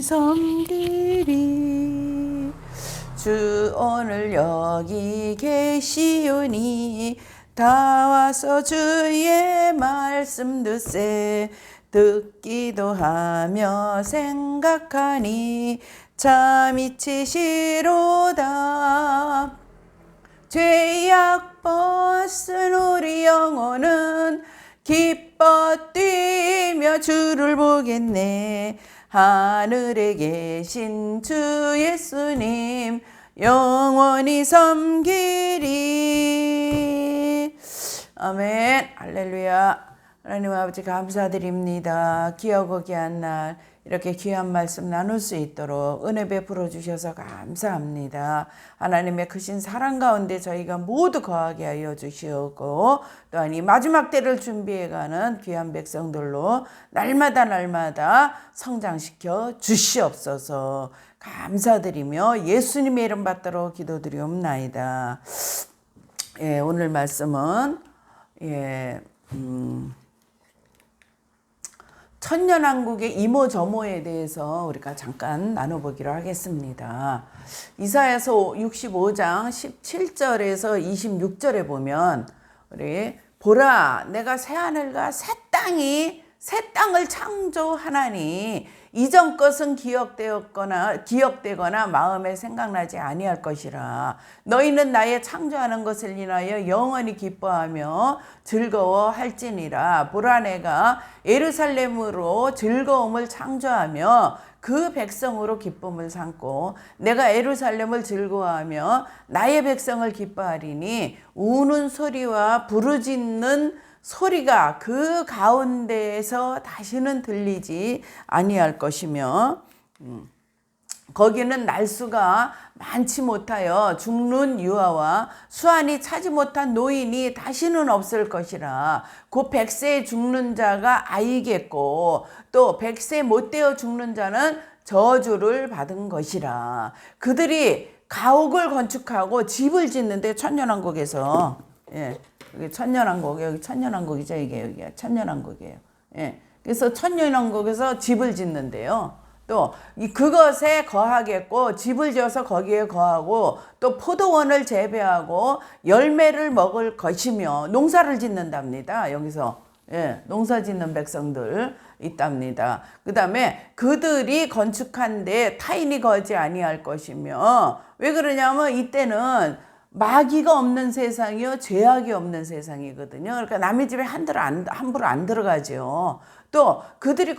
섬기리. 주 오늘 여기 계시오니 다 와서 주의 말씀 듣세. 듣기도 하며 생각하니 참 이치시로다. 죄악 벗은 우리 영혼은 기뻐 뛰며 주를 보겠네. 하늘에 계신 주 예수님 영원히 섬기리. 아멘. 할렐루야. 하나님 아버지 감사드립니다. 기어고 귀한 날 이렇게 귀한 말씀 나눌 수 있도록 은혜 베풀어 주셔서 감사합니다. 하나님의 크신 사랑 가운데 저희가 모두 거하게 하여 주시옵고, 또한 이 마지막 때를 준비해가는 귀한 백성들로 날마다 성장시켜 주시옵소서. 감사드리며 예수님의 이름 받들어 기도드리옵나이다. 예, 오늘 말씀은 천년왕국의 이모저모에 대해서 우리가 잠깐 나눠보기로 하겠습니다. 이사야서 65장 17절에서 26절에 보면 우리 보라 내가 새하늘과 새 땅을 창조하나니 이전 것은 기억되거나 마음에 생각나지 아니할 것이라. 너희는 나의 창조하는 것을 인하여 영원히 기뻐하며 즐거워할지니라. 보라 내가 예루살렘으로 즐거움을 창조하며 그 백성으로 기쁨을 삼고 내가 예루살렘을 즐거워하며 나의 백성을 기뻐하리니 우는 소리와 부르짖는 소리가 그 가운데에서 다시는 들리지 아니할 것이며 거기는 날수가 많지 못하여 죽는 유아와 수완이 차지 못한 노인이 다시는 없을 것이라. 곧 100세에 죽는 자가 아이겠고 또 100세 못 되어 죽는 자는 저주를 받은 것이라. 그들이 가옥을 건축하고 집을 짓는데 천년왕국에서 여기 천년왕국, 여기 천년왕국이죠. 이게 여기가 천년왕국이에요. 예. 그래서 천년왕국에서 집을 짓는데요. 또 그것에 거하겠고 집을 지어서 거기에 거하고 또 포도원을 재배하고 열매를 먹을 것이며 농사를 짓는답니다. 여기서 농사 짓는 백성들 있답니다. 그 다음에 그들이 건축한 데 타인이 거지 아니할 것이며, 왜 그러냐면 이때는 마귀가 없는 세상이요 죄악이 없는 세상이거든요. 그러니까 남의 집에 함부로 안 들어가죠. 또 그들이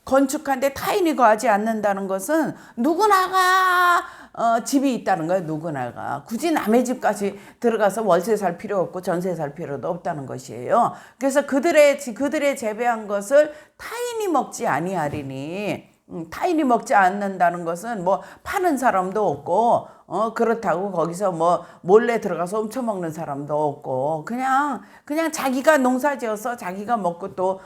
건축한데 타인이 거하지 않는다는 것은 누구나가 집이 있다는 거예요. 누구나가 굳이 남의 집까지 들어가서 월세 살 필요 없고 전세 살 필요도 없다는 것이에요. 그래서 그들의 재배한 것을 타인이 먹지 아니하리니, 타인이 먹지 않는다는 것은 뭐 파는 사람도 없고 그렇다고 거기서 뭐 몰래 들어가서 훔쳐먹는 사람도 없고 그냥 자기가 농사지어서 자기가 먹고 또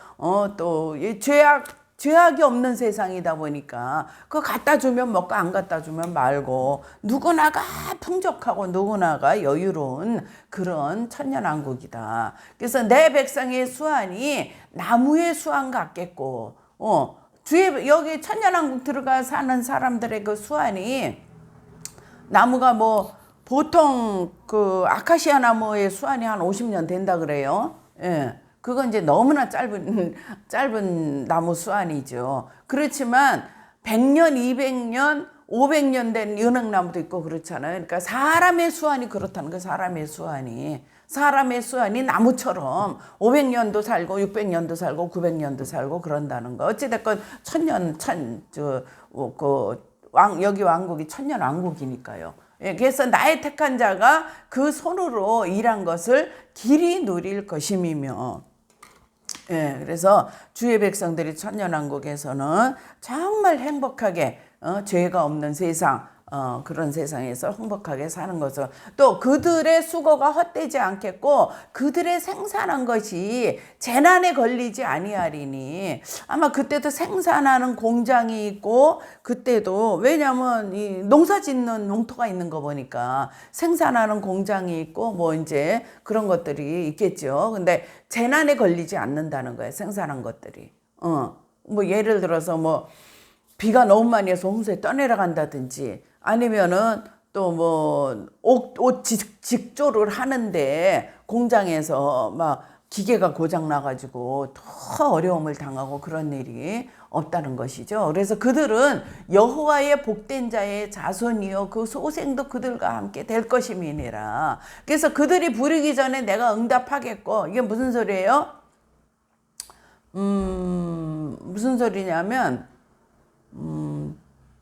죄악이 없는 세상이다 보니까 그거 갖다 주면 먹고 안 갖다 주면 말고 누구나가 풍족하고 누구나가 여유로운 그런 천년왕국이다. 그래서 내 백성의 수완이 나무의 수완 같겠고 여기 천년왕국 들어가 사는 사람들의 그 수완이 나무가 뭐 보통 그 아카시아 나무의 수완이 한 50년 된다 그래요. 예. 그건 이제 너무나 짧은 나무 수완이죠. 그렇지만 100년, 200년, 500년 된 연흥나무도 있고 그렇잖아요. 그러니까 사람의 수완이 그렇다는 거예요. 사람의 수완이 나무처럼 500년도 살고 600년도 살고 900년도 살고 그런다는 거. 어찌됐건 여기 왕국이 천년왕국이니까요. 그래서 나의 택한 자가 그 손으로 일한 것을 길이 누릴 것임이며, 그래서 주의 백성들이 천년왕국에서는 정말 행복하게 죄가 없는 세상, 그런 세상에서 행복하게 사는 것을, 또 그들의 수고가 헛되지 않겠고 그들의 생산한 것이 재난에 걸리지 아니하리니. 아마 그때도 생산하는 공장이 있고 그때도, 왜냐면 이 농사 짓는 농토가 있는 거 보니까 생산하는 공장이 있고 뭐 이제 그런 것들이 있겠죠. 근데 재난에 걸리지 않는다는 거예요. 생산한 것들이. 뭐 예를 들어서 뭐 비가 너무 많이 해서 홍수에 떠내려간다든지 아니면은 또 뭐 옷 직조를 하는데 공장에서 막 기계가 고장 나가지고 더 어려움을 당하고 그런 일이 없다는 것이죠. 그래서 그들은 여호와의 복된 자의 자손이요 그 소생도 그들과 함께 될 것임이니라. 그래서 그들이 부르기 전에 내가 응답하겠고, 이게 무슨 소리예요? 무슨 소리냐면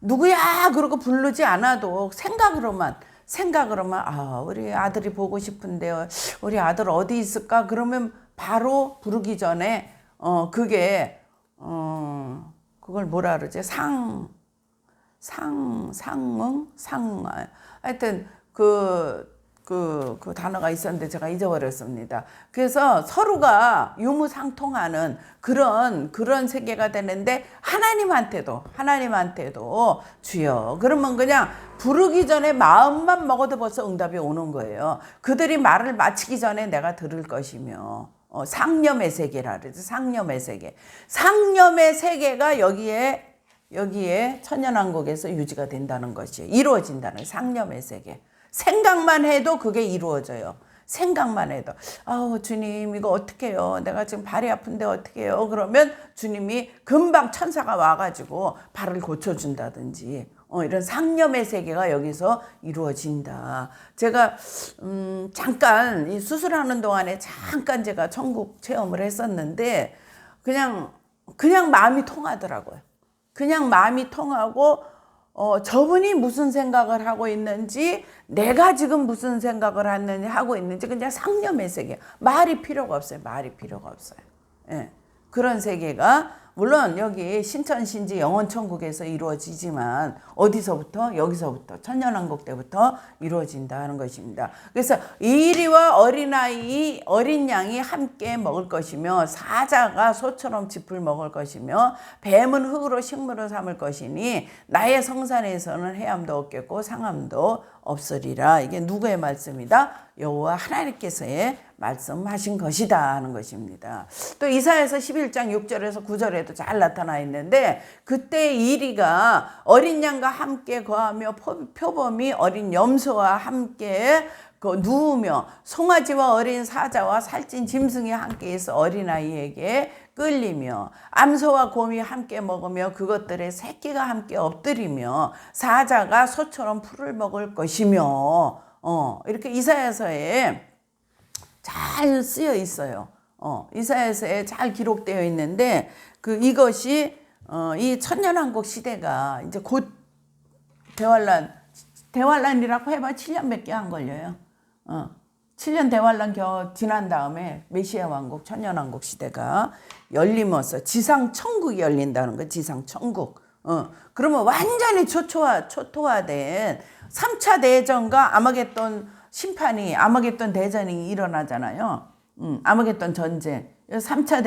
누구야 그러고 부르지 않아도 생각으로만 우리 아들이 보고 싶은데요, 우리 아들 어디 있을까, 그러면 바로 부르기 전에 그걸 뭐라 그러지, 하여튼 그 단어가 있었는데 제가 잊어버렸습니다. 그래서 서로가 유무상통하는 그런 세계가 되는데, 하나님한테도 주여, 그러면 그냥 부르기 전에 마음만 먹어도 벌써 응답이 오는 거예요. 그들이 말을 마치기 전에 내가 들을 것이며, 상념의 세계라 그러죠. 상념의 세계가 여기에 천년왕국에서 유지가 된다는 것이 이루어진다는, 상념의 세계. 생각만 해도 그게 이루어져요. 생각만 해도 주님 이거 어떻게 해요, 내가 지금 발이 아픈데 어떻게 해요, 그러면 주님이 금방 천사가 와가지고 발을 고쳐준다든지 이런 상념의 세계가 여기서 이루어진다. 제가 잠깐 이 수술하는 동안에 잠깐 제가 천국 체험을 했었는데 그냥 마음이 통하더라고요. 그냥 마음이 통하고 저분이 무슨 생각을 하고 있는지, 내가 지금 무슨 생각을 하고 있는지, 그냥 상념의 세계. 말이 필요가 없어요. 예. 그런 세계가 물론 여기 신천신지 영원천국에서 이루어지지만 어디서부터? 여기서부터, 천년왕국 때부터 이루어진다는 것입니다. 그래서 이리와 어린 양이 함께 먹을 것이며, 사자가 소처럼 짚을 먹을 것이며, 뱀은 흙으로 식물을 삼을 것이니 나의 성산에서는 해함도 없겠고 상함도 없으리라. 이게 누구의 말씀이다? 여호와 하나님께서의 말씀하신 것이다 하는 것입니다. 또 이사야서 11장 6절에서 9절에도 잘 나타나 있는데, 그때 이리가 어린 양과 함께 거하며 표범이 어린 염소와 함께 누우며 송아지와 어린 사자와 살찐 짐승이 함께 있어 어린아이에게 끌리며, 암소와 곰이 함께 먹으며 그것들의 새끼가 함께 엎드리며, 사자가 소처럼 풀을 먹을 것이며, 이렇게 이사야서에 잘 쓰여 있어요. 이사야서에 잘 기록되어 있는데, 이것이 이 천년왕국 시대가 이제 곧 대환란이라고 해봐 7년밖에 안 걸려요. 7년 대환란 지난 다음에 메시아 왕국, 천년왕국 시대가 열림으로써 지상 천국이 열린다는 거. 지상 천국. 그러면 완전히 초토화된 3차 대전과 아마겟돈 심판이, 아마겟돈 대전이 일어나잖아요. 아마겟돈 전쟁. 3차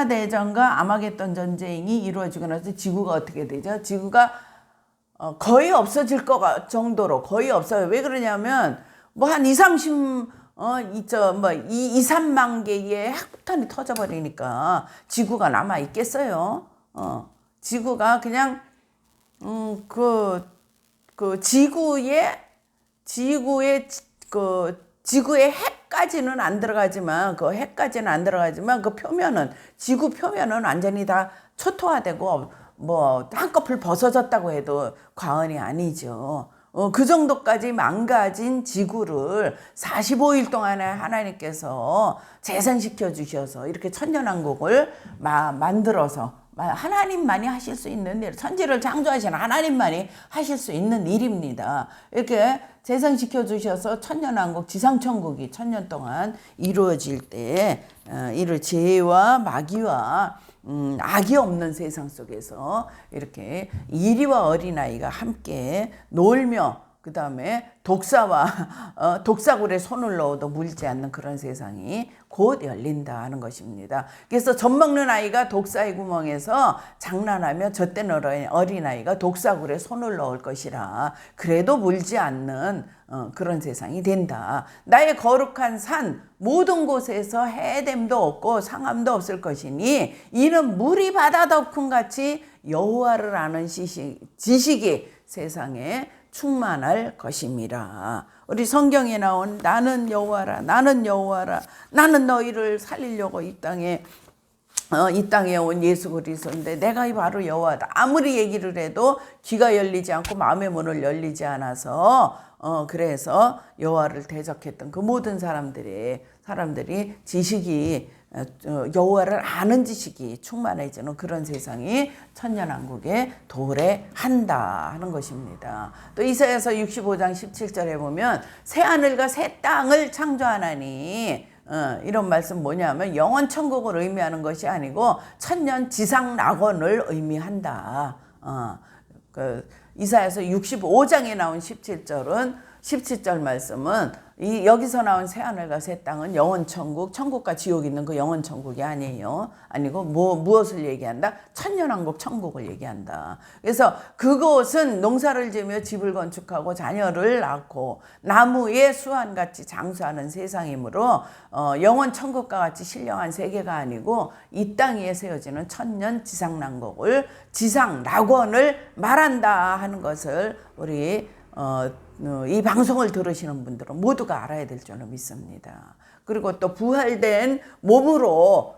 대전과 아마겟돈 전쟁이 이루어지고 나서 지구가 어떻게 되죠? 지구가 거의 없어질 것 정도로 거의 없어요. 왜 그러냐면 뭐 한 3만 개의 핵폭탄이 터져버리니까 지구가 남아 있겠어요. 지구가 그냥 지구의 핵까지는 안 들어가지만 그 표면은, 지구 표면은 완전히 다 초토화되고 뭐 한꺼풀 벗어졌다고 해도 과언이 아니죠. 그 정도까지 망가진 지구를 45일 동안에 하나님께서 재생시켜 주셔서 이렇게 천년왕국을 만들어서, 하나님만이 하실 수 있는 일, 천지를 창조하시는 하나님만이 하실 수 있는 일입니다. 이렇게 재생시켜 주셔서 천년왕국, 지상천국이 천년 동안 이루어질 때 이를 죄와 마귀와 악이 없는 세상 속에서 이렇게 이리와 어린아이가 함께 놀며, 그 다음에 독사와 독사굴에 손을 넣어도 물지 않는 그런 세상이 곧 열린다 하는 것입니다. 그래서 젖먹는 아이가 독사의 구멍에서 장난하며 젖된 어린아이가 독사굴에 손을 넣을 것이라 그래도 물지 않는 그런 세상이 된다. 나의 거룩한 산 모든 곳에서 해됨도 없고 상함도 없을 것이니 이는 물이 바다 덮음 같이 여호와를 아는 지식이 세상에 충만할 것임이라. 우리 성경에 나온 나는 여호와라 나는 여호와라 나는 너희를 살리려고 이 땅에 온 예수 그리스도인데 내가 바로 여호와다. 아무리 얘기를 해도 귀가 열리지 않고 마음의 문을 열리지 않아서 그래서 여호와를 대적했던 그 모든 사람들이 지식이 여호와를 아는 지식이 충만해지는 그런 세상이 천년왕국에 도래한다 하는 것입니다. 또 이사야서 65장 17절에 보면 새 하늘과 새 땅을 창조하나니 이런 말씀 뭐냐면 영원 천국을 의미하는 것이 아니고 천년 지상 낙원을 의미한다. 이사야서 65장에 나온 17절 말씀은 여기서 나온 새 하늘과 새 땅은 영원 천국, 천국과 지옥이 있는 그 영원 천국이 아니고 무엇을 얘기한다? 천년왕국 천국을 얘기한다. 그래서 그곳은 농사를 지으며 집을 건축하고 자녀를 낳고 나무의 수완같이 장수하는 세상이므로 영원 천국과 같이 신령한 세계가 아니고 이 땅 위에 세워지는 천년 지상 낙원을 말한다 하는 것을 우리 이 방송을 들으시는 분들은 모두가 알아야 될 줄로 믿습니다. 그리고 또 부활된 몸으로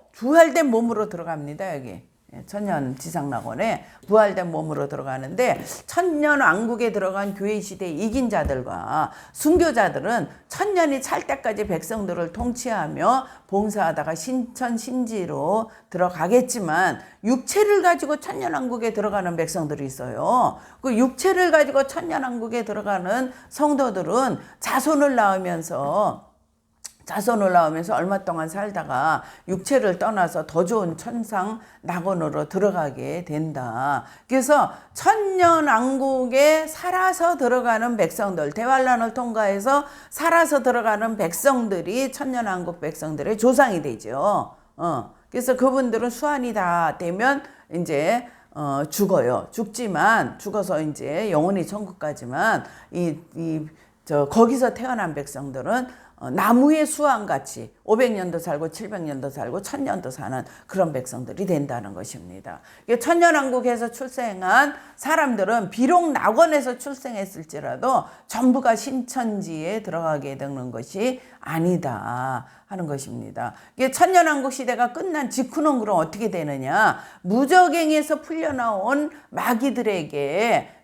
들어갑니다. 여기 천년 지상낙원에 부활된 몸으로 들어가는데 천년 왕국에 들어간 교회 시대 이긴 자들과 순교자들은 천년이 찰 때까지 백성들을 통치하며 봉사하다가 신천신지로 들어가겠지만 육체를 가지고 천년 왕국에 들어가는 백성들이 있어요. 그 육체를 가지고 천년 왕국에 들어가는 성도들은 자손을 낳으면서 얼마 동안 살다가 육체를 떠나서 더 좋은 천상 낙원으로 들어가게 된다. 그래서 천년왕국에 살아서 들어가는 백성들, 대환란을 통과해서 살아서 들어가는 백성들이 천년왕국 백성들의 조상이 되죠. 그래서 그분들은 수환이 다 되면 이제 죽어요. 죽어서 이제 영원히 천국 가지만 거기서 태어난 백성들은 나무의 수완같이 500년도 살고 700년도 살고 1000년도 사는 그런 백성들이 된다는 것입니다. 천년왕국에서 출생한 사람들은 비록 낙원에서 출생했을지라도 전부가 신천지에 들어가게 되는 것이 아니다 하는 것입니다. 천년왕국 시대가 끝난 직후는 그럼 어떻게 되느냐? 무적행에서 풀려나온 마귀들에게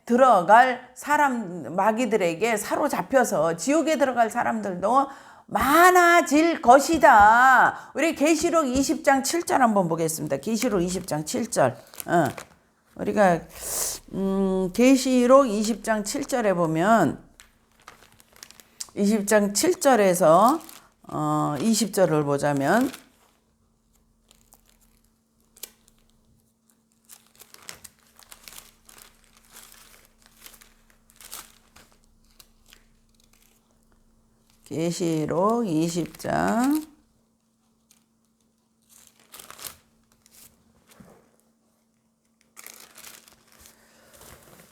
사로잡혀서 지옥에 들어갈 사람들도 많아질 것이다. 우리 계시록 20장 7절 한번 보겠습니다. 계시록 20장 7절. 우리가 계시록 20장 7절에 보면 20장 7절에서 20절을 보자면 계시록 20장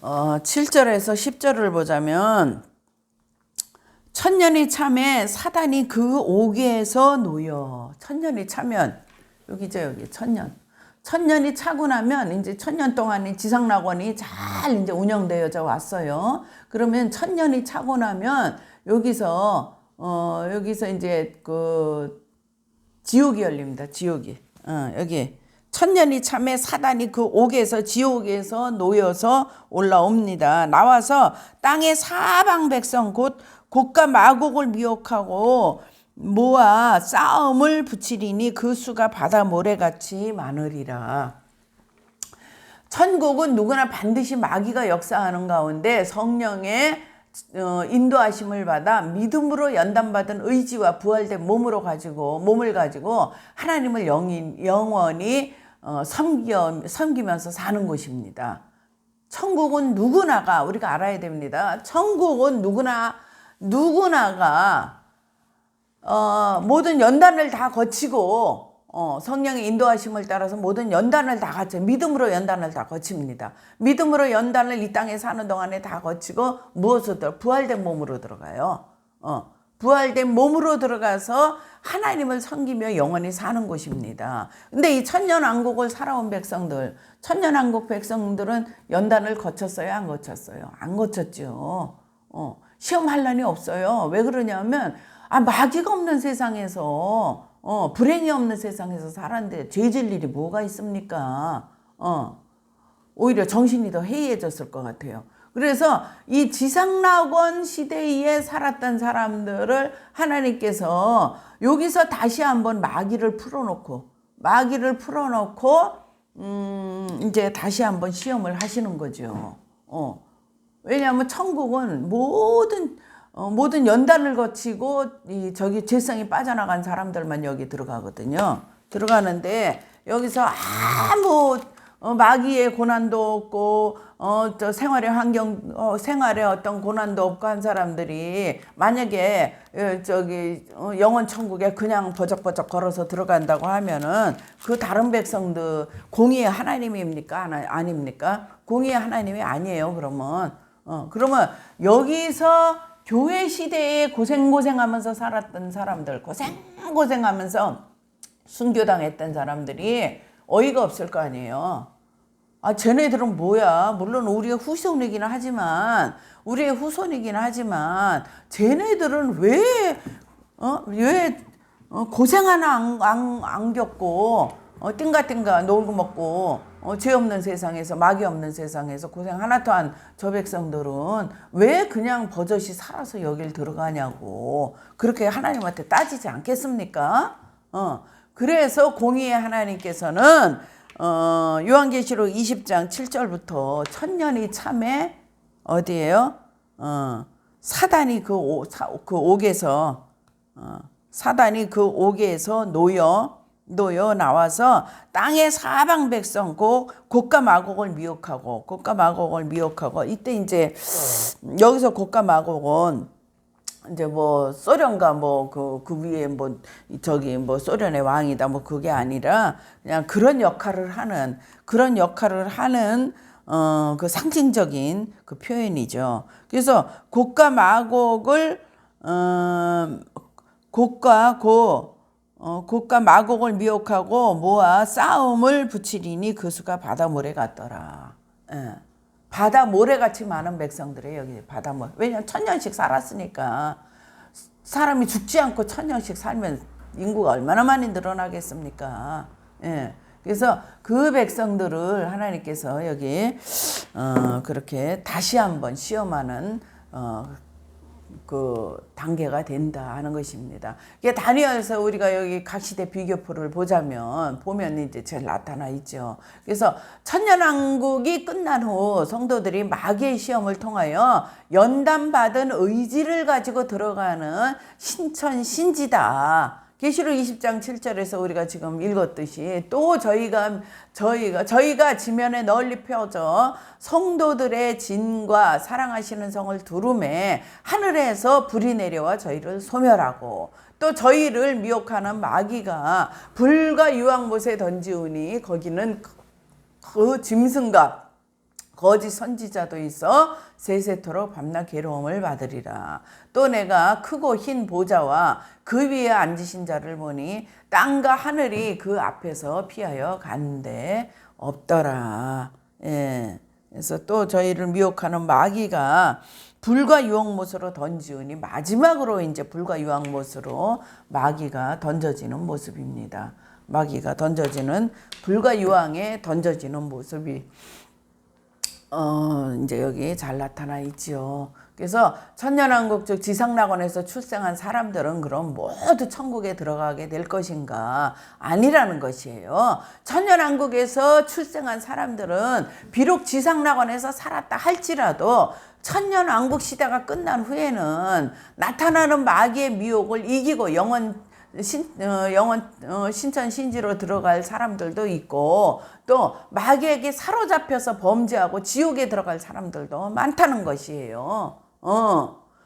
7절에서 10절을 보자면 천년이 참에 사단이 그 옥에서 놓여. 천년이 차면 여기죠. 여기 천년이 차고 나면 이제 천년 동안 지상낙원이 잘 이제 운영되어져 왔어요. 그러면 천년이 차고 나면 여기서 이제 그 지옥이 열립니다. 지옥이. 여기 천년이 참에 사단이 그 옥에서 지옥에서 놓여서 올라옵니다. 나와서 땅의 사방 백성 곧 곡과 마곡을 미혹하고 모아 싸움을 붙이리니 그 수가 바다 모래같이 많으리라. 천국은 누구나 반드시 마귀가 역사하는 가운데 성령의 인도하심을 받아 믿음으로 연단받은 의지와 부활된 몸을 가지고 하나님을 영원히 섬기면서 사는 곳입니다. 천국은 누구나가 우리가 알아야 됩니다. 천국은 누구나가 모든 연단을 다 거치고 성령의 인도하심을 따라서 모든 연단을 다 거쳐 믿음으로 연단을 다 거칩니다. 믿음으로 연단을 이 땅에 사는 동안에 다 거치고 무엇으로 부활된 몸으로 들어가요. 부활된 몸으로 들어가서 하나님을 섬기며 영원히 사는 곳입니다. 근데 이 천년왕국을 살아온 백성들, 천년왕국 백성들은 연단을 거쳤어요? 안 거쳤어요? 안 거쳤죠. 시험할 난이 없어요. 왜 그러냐면 마귀가 없는 세상에서 불행이 없는 세상에서 살았는데 죄질 일이 뭐가 있습니까? 오히려 정신이 더 해이해졌을 것 같아요. 그래서 이 지상낙원 시대에 살았던 사람들을 하나님께서 여기서 다시 한번 마귀를 풀어놓고 이제 다시 한번 시험을 하시는 거죠. 왜냐하면 천국은 모든 연단을 거치고 저기 죄성이 빠져나간 사람들만 여기 들어가거든요. 들어가는데 여기서 아무 마귀의 고난도 없고 저 생활의 환경 생활에 어떤 고난도 없고 한 사람들이 만약에 저기 영원 천국에 그냥 버적버적 걸어서 들어간다고 하면은 그 다른 백성들 공의의 하나님입니까? 아닙니까? 공의의 하나님이 아니에요. 그러면 여기서 교회 시대에 고생하면서 살았던 사람들, 고생하면서 순교당했던 사람들이 어이가 없을 거 아니에요. 쟤네들은 뭐야? 물론 우리의 후손이긴 하지만 쟤네들은 왜 고생 하나 안 겪고 띵가띵가 놀고 먹고 죄 없는 세상에서 마귀 없는 세상에서 고생 하나도 안 저 백성들은 왜 그냥 버젓이 살아서 여길 들어가냐고 그렇게 하나님한테 따지지 않겠습니까? 그래서 공의의 하나님께서는 요한계시록 20장 7절부터 천년이 참에 어디예요? 사단이 그 옥에서 놓여 나와서 땅의 사방 백성 곡과 마곡을 미혹하고 이때 이제 여기서 곡과 마곡은 이제 뭐 소련과 그 위에 저기 소련의 왕이다 그게 아니라 그냥 그런 역할을 하는 그 상징적인 그 표현이죠. 그래서 곡과 마곡을 곡과 마곡을 미혹하고 모아 싸움을 붙이리니 그 수가 바다 모래 같더라. 바다 모래같이 많은 백성들이에요. 여기 바다 모래. 왜냐하면 1000년씩 살았으니까 사람이 죽지 않고 1000년씩 살면 인구가 얼마나 많이 늘어나겠습니까? 그래서 그 백성들을 하나님께서 여기 그렇게 다시 한번 시험하는 그 단계가 된다 하는 것입니다. 이게 다니엘서 우리가 여기 각 시대 비교표를 보면 이제 제일 나타나 있죠. 그래서 천년왕국이 끝난 후 성도들이 마귀의 시험을 통하여 연단받은 의지를 가지고 들어가는 신천신지다. 계시록 20장 7절에서 우리가 지금 읽었듯이 또 저희가 지면에 널리 펴져 성도들의 진과 사랑하시는 성을 두루매 하늘에서 불이 내려와 저희를 소멸하고 또 저희를 미혹하는 마귀가 불과 유황못에 던지우니 거기는 그 짐승과 거짓 선지자도 있어 세세토록 밤낮 괴로움을 받으리라. 또 내가 크고 흰 보좌와 그 위에 앉으신 자를 보니 땅과 하늘이 그 앞에서 피하여 가는데 없더라. 그래서 또 저희를 미혹하는 마귀가 불과 유황못으로 던지우니 마지막으로 이제 불과 유황못으로 마귀가 던져지는 모습입니다. 마귀가 불과 유황에 던져지는 모습이 이제 여기 잘 나타나 있죠. 그래서 천년왕국 즉 지상낙원에서 출생한 사람들은 그럼 모두 천국에 들어가게 될 것인가? 아니라는 것이에요. 천년왕국에서 출생한 사람들은 비록 지상낙원에서 살았다 할지라도 천년왕국 시대가 끝난 후에는 나타나는 마귀의 미혹을 이기고 영원 영원 신천 신지로 들어갈 사람들도 있고 또 마귀에게 사로잡혀서 범죄하고 지옥에 들어갈 사람들도 많다는 것이에요.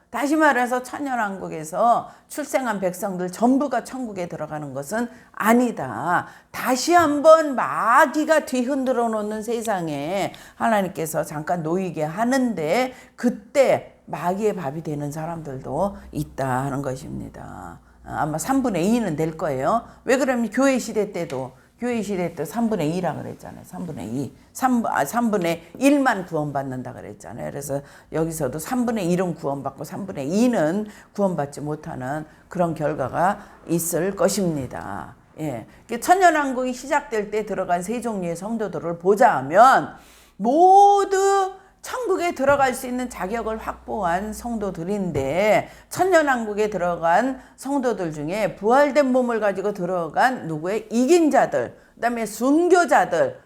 다시 말해서 천년왕국에서 출생한 백성들 전부가 천국에 들어가는 것은 아니다. 다시 한번 마귀가 뒤흔들어 놓는 세상에 하나님께서 잠깐 놓이게 하는데 그때 마귀의 밥이 되는 사람들도 있다 하는 것입니다. 아마 3분의 2는 될 거예요. 왜 그러면 교회 시대 때도 3분의 2라 그랬잖아요. 3분의 2. 3분의 1만 구원받는다 그랬잖아요. 그래서 여기서도 3분의 1은 구원받고 3분의 2는 구원받지 못하는 그런 결과가 있을 것입니다. 예. 천년왕국이 시작될 때 들어간 세 종류의 성도들을 보자면 모두 천국에 들어갈 수 있는 자격을 확보한 성도들인데 천년왕국에 들어간 성도들 중에 부활된 몸을 가지고 들어간 누구의 이긴 자들, 그다음에 순교자들은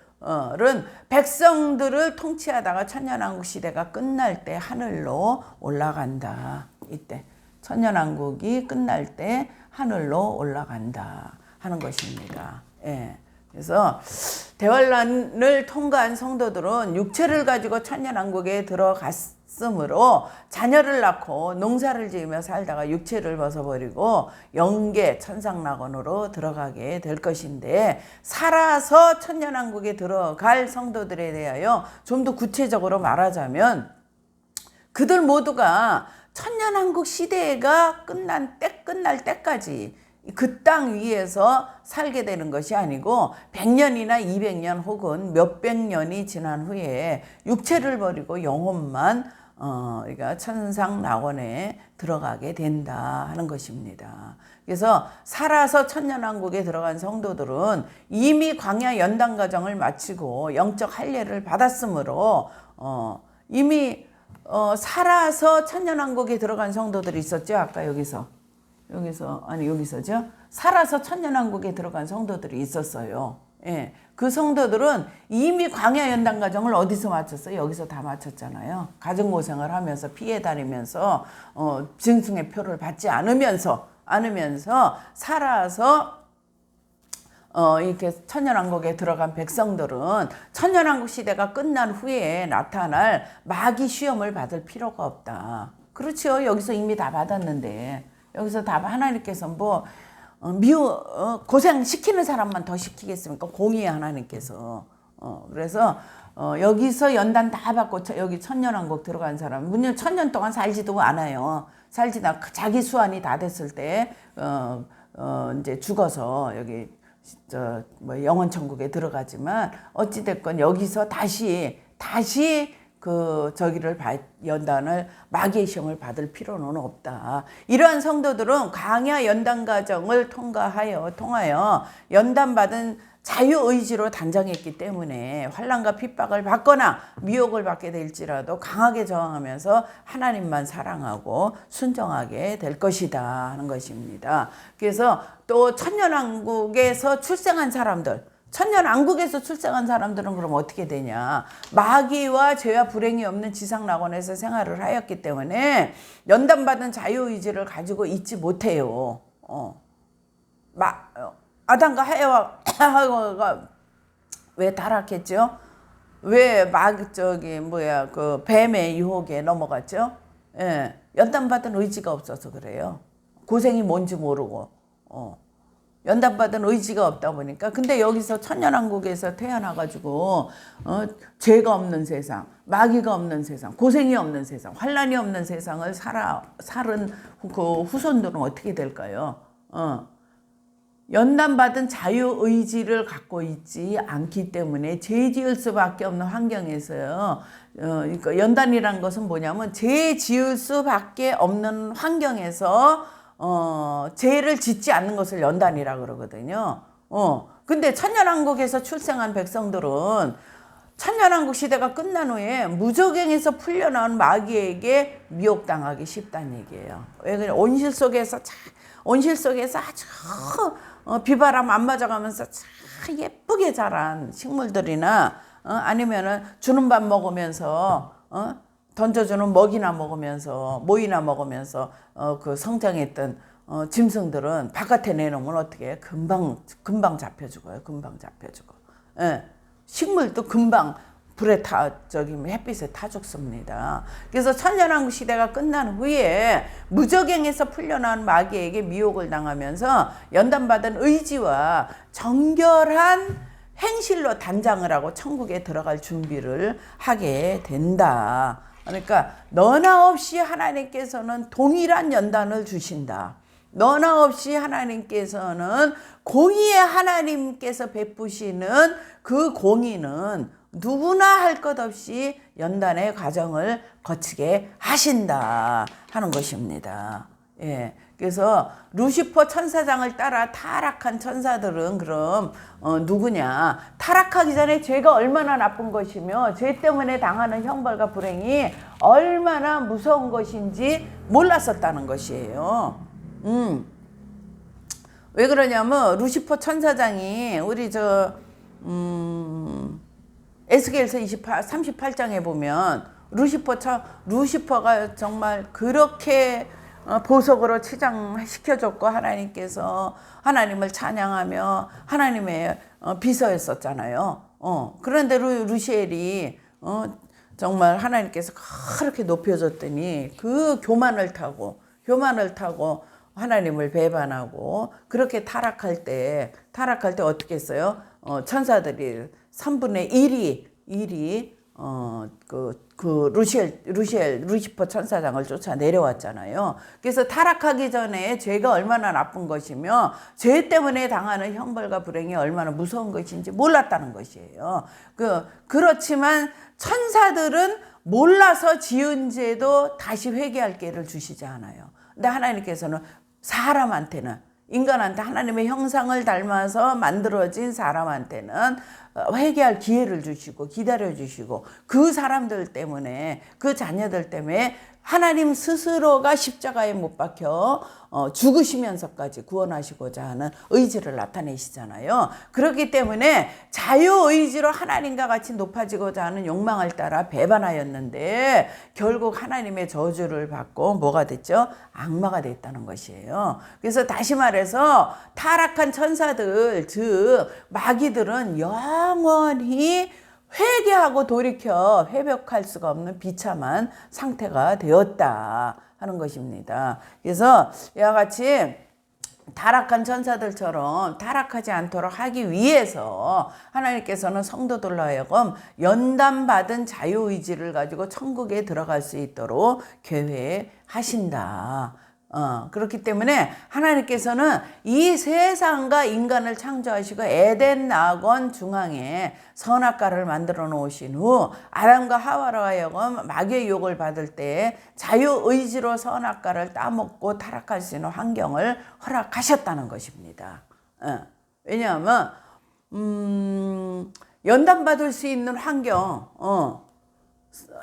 백성들을 통치하다가 천년왕국 시대가 끝날 때 하늘로 올라간다. 이때 천년왕국이 끝날 때 하늘로 올라간다 하는 것입니다. 예. 그래서 대환란을 통과한 성도들은 육체를 가지고 천년왕국에 들어갔으므로 자녀를 낳고 농사를 지으며 살다가 육체를 벗어버리고 영계 천상낙원으로 들어가게 될 것인데 살아서 천년왕국에 들어갈 성도들에 대하여 좀 더 구체적으로 말하자면 그들 모두가 천년왕국 시대가 끝날 때까지 그 땅 위에서 살게 되는 것이 아니고 100년이나 200년 혹은 몇백 년이 지난 후에 육체를 버리고 영혼만 그러니까 천상 낙원에 들어가게 된다 하는 것입니다. 그래서 살아서 천년왕국에 들어간 성도들은 이미 광야 연단 과정을 마치고 영적 할례를 받았으므로 이미 살아서 천년왕국에 들어간 성도들이 있었죠. 아까 여기서죠. 살아서 천년왕국에 들어간 성도들이 있었어요. 예. 그 성도들은 이미 광야 연단 과정을 어디서 마쳤어요? 여기서 다 마쳤잖아요. 가정고생을 하면서 피해 다니면서 증승의 표를 받지 않으면서 살아서 이렇게 천년왕국에 들어간 백성들은 천년왕국 시대가 끝난 후에 나타날 마귀 시험을 받을 필요가 없다. 그렇죠. 여기서 이미 다 받았는데 여기서 다 하나님께서 고생시키는 사람만 더 시키겠습니까? 공의의 하나님께서. 그래서 여기서 연단 다 받고 여기 천년왕국 들어간 사람 물론 천년 동안 살지도 않아요. 살지나 자기 수완이 다 됐을 때 이제 죽어서 여기 영원 천국에 들어가지만 어찌 됐건 여기서 다시 연단을 마귀의 시험을 받을 필요는 없다. 이러한 성도들은 광야 연단 과정을 통하여 연단받은 자유의지로 단장했기 때문에 환난과 핍박을 받거나 미혹을 받게 될지라도 강하게 저항하면서 하나님만 사랑하고 순종하게 될 것이다 하는 것입니다. 그래서 또 천년왕국에서 출생한 사람들 천년왕국에서 출생한 사람들은 그럼 어떻게 되냐. 마귀와 죄와 불행이 없는 지상낙원에서 생활을 하였기 때문에 연단받은 자유의지를 가지고 있지 못해요. 아담과 하와가 왜 타락했죠? 왜 그 뱀의 유혹에 넘어갔죠? 예, 연단받은 의지가 없어서 그래요. 고생이 뭔지 모르고. 연단받은 의지가 없다 보니까. 근데 여기서 천년왕국에서 태어나가지고 죄가 없는 세상, 마귀가 없는 세상, 고생이 없는 세상, 환난이 없는 세상을 살은 그 후손들은 어떻게 될까요? 연단받은 자유의지를 갖고 있지 않기 때문에 죄 지을 수밖에 없는 환경에서요. 그러니까 연단이란 것은 뭐냐면 죄 지을 수밖에 없는 환경에서 죄를 짓지 않는 것을 연단이라 그러거든요. 근데 천년왕국에서 출생한 백성들은 천년왕국 시대가 끝난 후에 무저갱에서 풀려나온 마귀에게 미혹당하기 쉽다는 얘기예요. 왜 그래? 온실 속에서 아주 비바람 안 맞아가면서 참 예쁘게 자란 식물들이나 아니면은 주는 밥 먹으면서 던져주는 먹이나 먹으면서 모이나 먹으면서 그 성장했던 짐승들은 바깥에 내놓으면 어떻게 해? 금방 잡혀 죽어요. 금방 잡혀 죽어. 예. 식물도 금방 불에 햇빛에 타 죽습니다. 그래서 천년왕국 시대가 끝난 후에 무적행에서 풀려난 마귀에게 미혹을 당하면서 연단받은 의지와 정결한 행실로 단장을 하고 천국에 들어갈 준비를 하게 된다. 그러니까 너나 없이 하나님께서는 동일한 연단을 주신다. 너나 없이 하나님께서는 공의의 하나님께서 베푸시는 그 공의는 누구나 할 것 없이 연단의 과정을 거치게 하신다 하는 것입니다. 예. 그래서 루시퍼 천사장을 따라 타락한 천사들은 그럼 누구냐? 타락하기 전에 죄가 얼마나 나쁜 것이며 죄 때문에 당하는 형벌과 불행이 얼마나 무서운 것인지 몰랐었다는 것이에요. 왜 그러냐면 루시퍼 천사장이 우리 에스겔서 38장에 보면 루시퍼가 정말 그렇게 보석으로 치장시켜줬고 하나님께서 하나님을 찬양하며 하나님의 비서였었잖아요. 그런데 루시엘이 정말 하나님께서 그렇게 높여줬더니 그 교만을 타고 하나님을 배반하고 그렇게 타락할 때 어떻게 했어요? 천사들이 3분의 1이 루시퍼 천사장을 쫓아 내려왔잖아요. 그래서 타락하기 전에 죄가 얼마나 나쁜 것이며 죄 때문에 당하는 형벌과 불행이 얼마나 무서운 것인지 몰랐다는 것이에요. 그렇지만 천사들은 몰라서 지은 죄도 다시 회개할 기회를 주시지 않아요. 근데 하나님께서는 사람한테는 인간한테 하나님의 형상을 닮아서 만들어진 사람한테는 회개할 기회를 주시고 기다려주시고 그 사람들 때문에 그 자녀들 때문에 하나님 스스로가 십자가에 못 박혀 죽으시면서까지 구원하시고자 하는 의지를 나타내시잖아요. 그렇기 때문에 자유의지로 하나님과 같이 높아지고자 하는 욕망을 따라 배반하였는데 결국 하나님의 저주를 받고 뭐가 됐죠? 악마가 됐다는 것이에요. 그래서 다시 말해서 타락한 천사들 즉 마귀들은 영원히 회개하고 돌이켜 회복할 수가 없는 비참한 상태가 되었다 하는 것입니다. 그래서 이와 같이 타락한 천사들처럼 타락하지 않도록 하기 위해서 하나님께서는 성도들로 하여금 연단받은 자유의지를 가지고 천국에 들어갈 수 있도록 계획하신다. 그렇기 때문에 하나님께서는 이 세상과 인간을 창조하시고 에덴 낙원 중앙에 선악과를 만들어 놓으신 후 아담과 하와로 하여금 마귀의 유혹을 받을 때 자유의지로 선악과를 따먹고 타락할 수 있는 환경을 허락하셨다는 것입니다. 왜냐하면 연단받을 수 있는 환경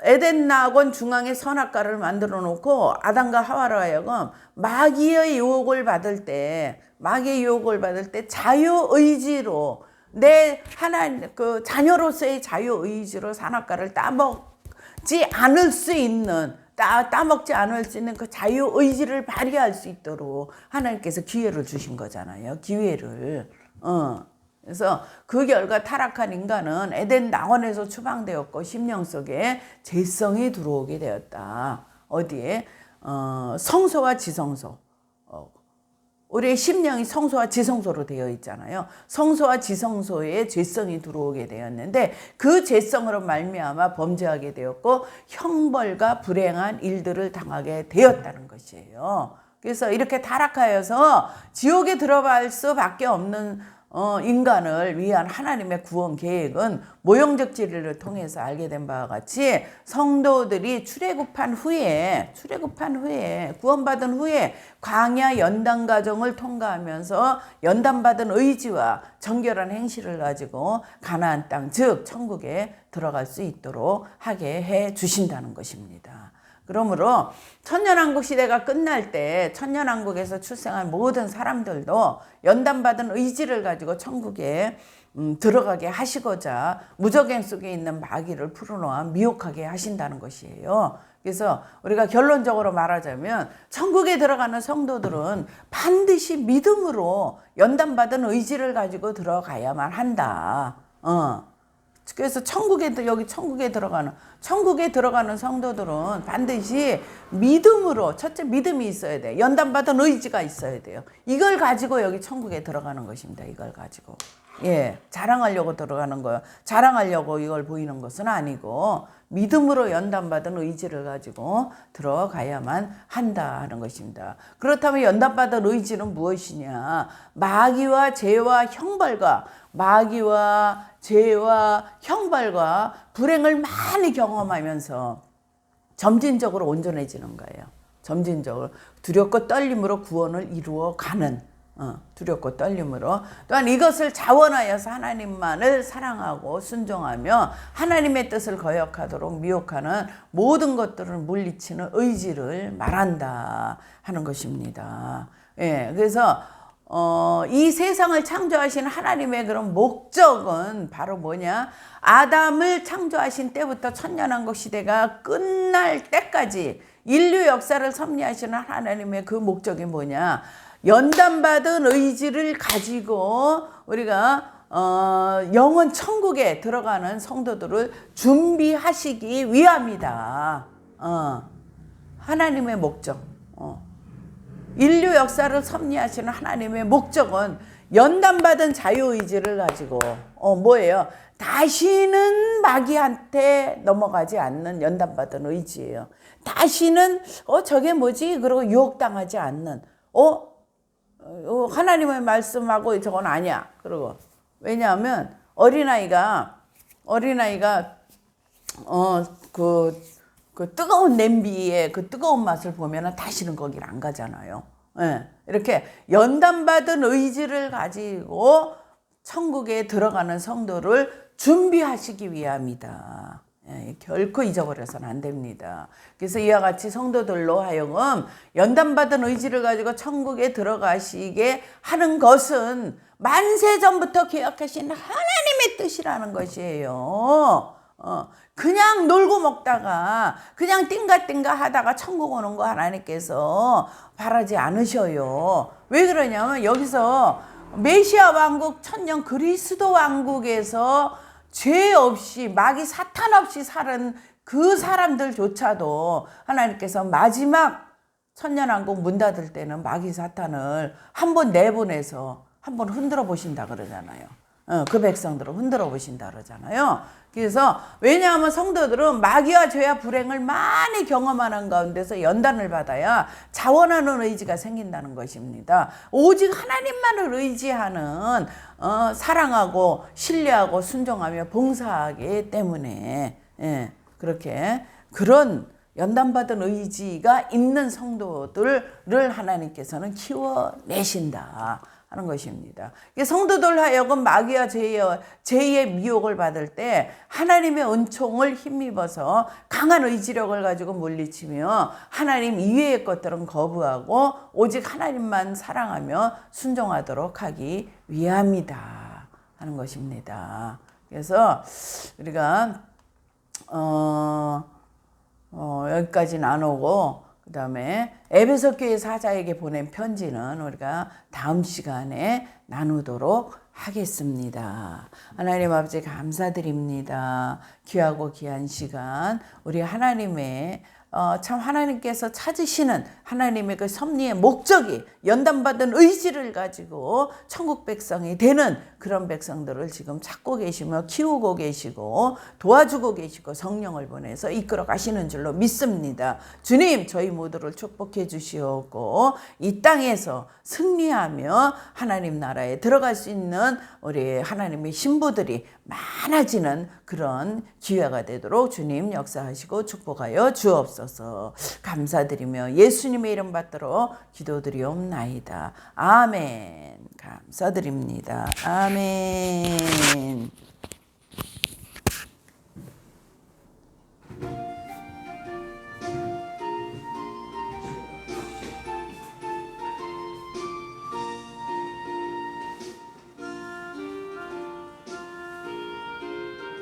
에덴 낙원 중앙에 선악과를 만들어 놓고 아담과 하와로 하여금 마귀의 유혹을 받을 때 자유의지로 내 하나님 그 자녀로서의 자유의지로 선악과를 따먹지 않을 수 있는 그 자유의지를 발휘할 수 있도록 하나님께서 기회를 주신 거잖아요. 기회를. 그래서 그 결과 타락한 인간은 에덴 낙원에서 추방되었고 심령 속에 죄성이 들어오게 되었다. 어디에? 성소와 지성소. 우리의 심령이 성소와 지성소로 되어 있잖아요. 성소와 지성소에 죄성이 들어오게 되었는데 그 죄성으로 말미암아 범죄하게 되었고 형벌과 불행한 일들을 당하게 되었다는 것이에요. 그래서 이렇게 타락하여서 지옥에 들어갈 수밖에 없는 인간을 위한 하나님의 구원 계획은 모형적 진리를 통해서 알게 된 바와 같이 성도들이 출애굽한 후에 구원받은 후에 광야 연단 과정을 통과하면서 연단받은 의지와 정결한 행실을 가지고 가나안 땅 즉 천국에 들어갈 수 있도록 하게 해 주신다는 것입니다. 그러므로 천년왕국 시대가 끝날 때 천년왕국에서 출생한 모든 사람들도 연단받은 의지를 가지고 천국에 들어가게 하시고자 무적행 속에 있는 마귀를 풀어놓아 미혹하게 하신다는 것이에요. 그래서 우리가 결론적으로 말하자면 천국에 들어가는 성도들은 반드시 믿음으로 연단받은 의지를 가지고 들어가야만 한다. 그래서 여기 천국에 들어가는 성도들은 반드시 믿음으로, 첫째 믿음이 있어야 돼. 연단받은 의지가 있어야 돼요. 이걸 가지고 여기 천국에 들어가는 것입니다. 이걸 가지고. 예, 자랑하려고 들어가는 거예요. 자랑하려고 이걸 보이는 것은 아니고 믿음으로 연단받은 의지를 가지고 들어가야만 한다 하는 것입니다. 그렇다면 연단받은 의지는 무엇이냐? 마귀와 죄와 형벌과 불행을 많이 경험하면서 점진적으로 온전해지는 거예요. 점진적으로 두렵고 떨림으로 구원을 이루어가는, 두렵고 떨림으로. 또한 이것을 자원하여서 하나님만을 사랑하고 순종하며 하나님의 뜻을 거역하도록 미혹하는 모든 것들을 물리치는 의지를 말한다 하는 것입니다. 예, 그래서 이 세상을 창조하신 하나님의 그런 목적은 바로 뭐냐? 아담을 창조하신 때부터 천년왕국 시대가 끝날 때까지 인류 역사를 섭리하시는 하나님의 그 목적이 뭐냐? 연단받은 의지를 가지고 우리가 영원 천국에 들어가는 성도들을 준비하시기 위함이다. 하나님의 목적. 인류 역사를 섭리하시는 하나님의 목적은 연단받은 자유의지를 가지고 뭐예요? 다시는 마귀한테 넘어가지 않는 연단받은 의지예요. 다시는 저게 뭐지? 그러고 유혹당하지 않는 하나님의 말씀하고 저건 아니야. 그러고 왜냐하면 어린아이가 그 뜨거운 냄비의 그 뜨거운 맛을 보면은 다시는 거기를 안 가잖아요. 예, 이렇게 연단받은 의지를 가지고 천국에 들어가는 성도를 준비하시기 위함이다. 예, 결코 잊어버려서는 안 됩니다. 그래서 이와 같이 성도들로 하여금 연단받은 의지를 가지고 천국에 들어가시게 하는 것은 만세 전부터 계획하신 하나님의 뜻이라는 것이에요. 그냥 놀고 먹다가 그냥 띵가띵가 하다가 천국 오는 거 하나님께서 바라지 않으셔요. 왜 그러냐면 여기서 메시아 왕국 천년 그리스도 왕국에서 죄 없이 마귀 사탄 없이 살은 그 사람들조차도 하나님께서 마지막 천년왕국 문 닫을 때는 마귀 사탄을 한번 내보내서 한번 흔들어 보신다 그러잖아요. 그 백성들을 흔들어 보신다 그러잖아요. 그래서 왜냐하면 성도들은 마귀와 죄와 불행을 많이 경험하는 가운데서 연단을 받아야 자원하는 의지가 생긴다는 것입니다. 오직 하나님만을 의지하는 사랑하고 신뢰하고 순종하며 봉사하기 때문에 그렇게 그런 연단받은 의지가 있는 성도들을 하나님께서는 키워내신다 하는 것입니다. 성도들 하여금 마귀와 죄의 미혹을 받을 때 하나님의 은총을 힘입어서 강한 의지력을 가지고 물리치며 하나님 이외의 것들은 거부하고 오직 하나님만 사랑하며 순종하도록 하기 위함이다 하는 것입니다. 그래서 우리가 여기까지 나누고 그 다음에 에베소 교회 사자에게 보낸 편지는 우리가 다음 시간에 나누도록 하겠습니다. 하나님 아버지 감사드립니다. 귀하고 귀한 시간 우리 하나님의 참 하나님께서 찾으시는 하나님의 그 섭리의 목적이 연단받은 의지를 가지고 천국 백성이 되는 그런 백성들을 지금 찾고 계시며 키우고 계시고 도와주고 계시고 성령을 보내서 이끌어 가시는 줄로 믿습니다. 주님 저희 모두를 축복해 주시옵고 이 땅에서 승리하며 하나님 나라에 들어갈 수 있는 우리 하나님의 신부들이 많아지는 그런 기회가 되도록 주님 역사하시고 축복하여 주옵소서. 감사드리며 예수님의 이름 받들어 기도드리옵나이다. 아멘. 감사드립니다. 아멘.